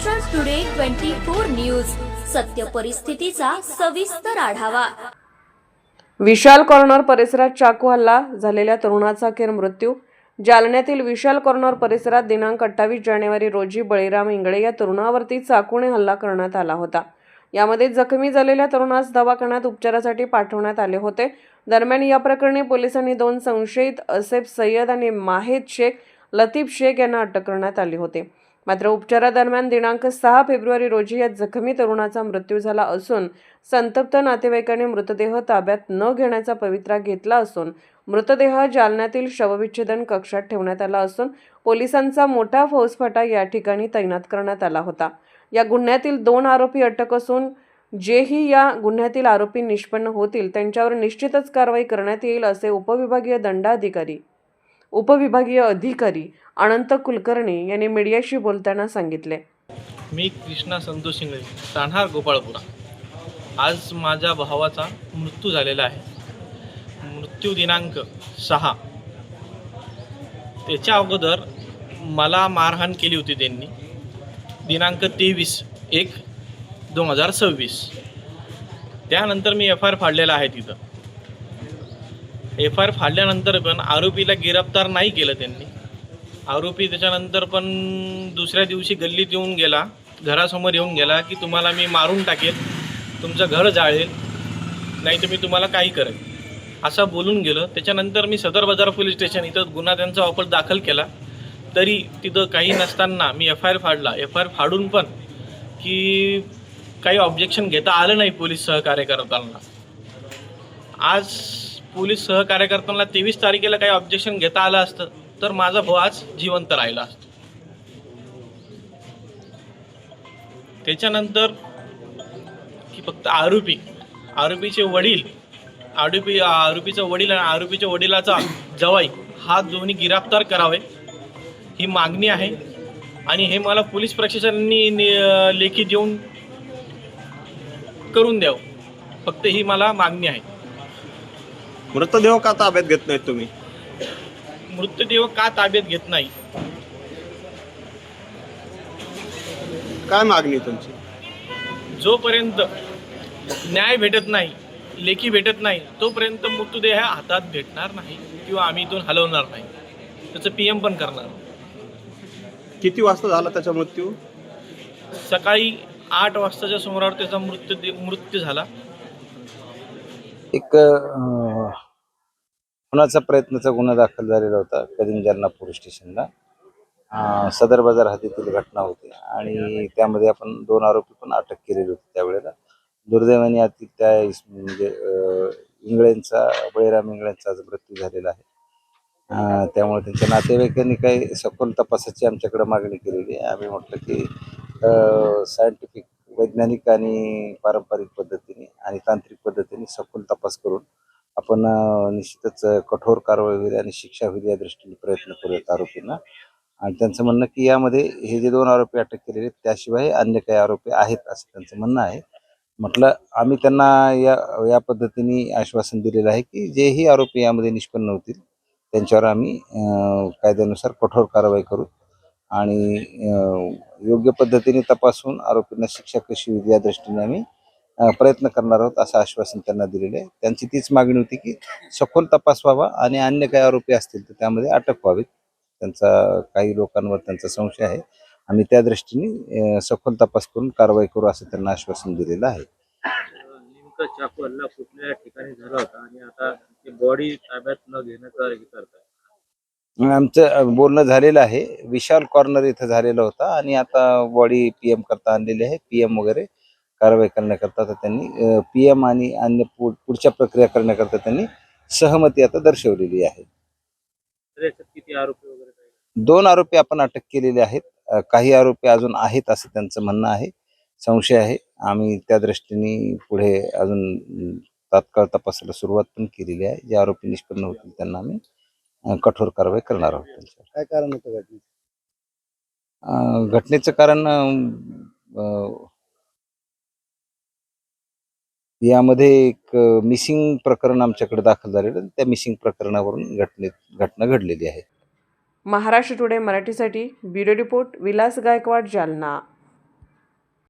Maharashtra today 24 news, सत्य परिस्थितीचा सविस्तर आढावा। विशाल कॉर्नर परिसरात चाकू हल्ला झालेल्या तरुणाचा अखेर मृत्यू। जालन्यातील विशाल कॉर्नर परिसरात दिनांक 28 जानेवारी रोजी बळीराम इंगळे या तरुणावरती चाकूने हल्ला करण्यात आला होता। यामध्ये जखमी झालेल्या तरुणास दवाखान्यात उपचारासाठी पाठवण्यात आले होते। दरम्यान या प्रकरणी पोलिसांनी 2 संशयित असेफ सय्यद आणि माहेद शेख लतीफ शेख यांना अटक करण्यात आली होती। मात्र उपचारादरम्यान दिनांक 6 फेब्रुवारी रोजी या जखमी तरुणाचा मृत्यू झाला असून संतप्त नातेवाईकांनी मृतदेह ताब्यात न घेण्याचा पवित्रा घेतला असून मृतदेह जालन्यातील शवविच्छेदन कक्षात ठेवण्यात आला असून पोलिसांचा मोठा फौजफाटा या ठिकाणी तैनात करण्यात आला होता। या गुन्ह्यातील 2 आरोपी अटक असून जेही या गुन्ह्यातील आरोपी निष्पन्न होतील त्यांच्यावर निश्चितच कारवाई करण्यात येईल असे उपविभागीय अधिकारी अनंत कुलकर्णी यांनी मीडियाशी बोलताना सांगितले। मी कृष्णा संतोष इंगळे, तान्हार गोपाळपुरा। आज माझ्या भावाचा मृत्यू झालेला आहे। मृत्यू दिनांक 6। त्याच्या अगोदर मला मारहाण केली होती त्यांनी दिनांक 23/1/2026। त्यानंतर मी FIR फाडलेला आहे। तिथं FIR फाडल्यानंतर पण आरोपीला गिरफ्तार नाही केलं त्यांनी। आरोपी त्याच्यानंतर पण दुसऱ्या दिवशी गल्लीत येऊन गेला, घरासमोर येऊन गेला की तुम्हाला मी मारून टाकेल, तुमचं घर जाळेल, नाही तर मी तुम्हाला काही करेल असं बोलून गेलं। त्याच्यानंतर मी सदर बाजार पोलीस स्टेशन इथं गुन्हा त्यांचा वापर दाखल केला, तरी तिथं काही नसताना मी FIR फाडला। FIR फाडून पण की काही ऑब्जेक्शन घेता आलं नाही पोलीस सहकार्य करताना। आज पोलीस सहकार्य करताना 23 तारखेला काही ऑब्जेक्शन घेता आलं असतं तर माझा भाऊ आज जिवंत राहिला असतो। त्याच्यानंतर की फक्त आरोपीचे वडील आणि आरोपीच्या वडिलाचा जवाई हा दोन्ही गिरफ्तार करावे ही मागणी आहे। आणि हे मला पोलीस प्रशासनाने लेखी देऊन करून द्यावं, फक्त ही मला मागणी आहे। मृतदेह का ताब्यात घेत नाहीत तुम्ही? मृतदेह का ताब्यात घेत नाही? काय मागणी तुमची? जोपर्यंत न्याय भेटत नाही, लेखी भेटत नाही, तोपर्यंत मृतदेह हातात भेटणार नाही किंवा आम्ही इथून हलवणार नाही। त्याचं PM पण करणार। किती वाजता झाला त्याचा मृत्यू? सकाळी 8 वाजताच्या सुमारावर त्याचा मृत्यू झाला। एक खुनाचा प्रयत्नाचा गुन्हा दाखल झालेला होता कदीम जालना पोलीस स्टेशनला। सदर बाजार हद्दीतील घटना होती आणि त्यामध्ये आपण 2 आरोपी पण अटक केलेली होती त्यावेळेला। दुर्दैवाने अति त्या म्हणजे बळीराम इंगळेंचा आज मृत्यू झालेला आहे। त्यामुळे त्यांच्या नातेवाईकांनी काही सखोल तपासाची आमच्याकडे मागणी केलेली आहे। आम्ही म्हटलं की सायंटिफिक वैज्ञानिक आणि पारंपरिक पद्धतीने आणि तांत्रिक पद्धतीने सखोल तपास करून आपण निश्चितच कठोर कारवाई होईल आणि शिक्षा होईल या दृष्टीने प्रयत्न करूयात आरोपींना। आणि त्यांचं म्हणणं की यामध्ये हे जे 2 आरोपी अटक केलेले त्याशिवाय अन्य काही आरोपी आहेत असं त्यांचं म्हणणं आहे। म्हटलं आम्ही त्यांना या पद्धतीने आश्वासन दिलेलं आहे की जेही आरोपी यामध्ये निष्पन्न होतील त्यांच्यावर आम्ही कायद्यानुसार कठोर कारवाई करू आणि योग्य पद्धतीने तपासून आरोपींना शिक्षा कशी होईल या दृष्टीने आम्ही प्रयत्न करणार आहोत असं आश्वासन त्यांना दिलेलं आहे। त्यांची तीच मागणी होती की सखोल तपास व्हावा आणि अन्य काही आरोपी असतील तर त्यामध्ये अटक व्हावीत। त्यांचा काही लोकांवर त्यांचा संशय आहे, आम्ही त्या दृष्टीने सखोल तपास करून कारवाई करू असं त्यांना आश्वासन दिलेलं आहे। नेमका चाकू हल्ला कुठल्या ठिकाणी झाला होता आणि आता ते बॉडी ताब्यात न घेण्याचा हे करताय? आमचं बोलणं झालेलं आहे, विशाल कॉर्नर इथं झालेलं होतं आणि आता बॉडी PM करता आणलेली आहे। PM वगैरे कारवाई करण्याकरता त्यांनी PM आणि अन्य पुढच्या प्रक्रिया करण्याकरता त्यांनी सहमती आता दर्शवलेली आहे। किती आरोपी वगैरे? 2 आरोपी आपण अटक केलेले आहेत, काही आरोपी अजून आहेत असं त्यांचं म्हणणं आहे, संशय आहे। आम्ही त्या दृष्टीने पुढे अजून तात्काळ तपासाला सुरुवात पण केलेली आहे। जे आरोपी निष्पन्न होतील त्यांना आम्ही कठोर कारवाई करणार आहोत। त्यांच्यावर काय कारण होतं घटनेचं कारण यामध्ये एक मिसिंग प्रकरण आमच्याकडे दाखल झालेलं, त्या मिसिंग प्रकरणावरून घटना घडलेली आहे। महाराष्ट्र टुडे मराठीसाठी ब्युरो रिपोर्ट विलास गायकवाड, जालना।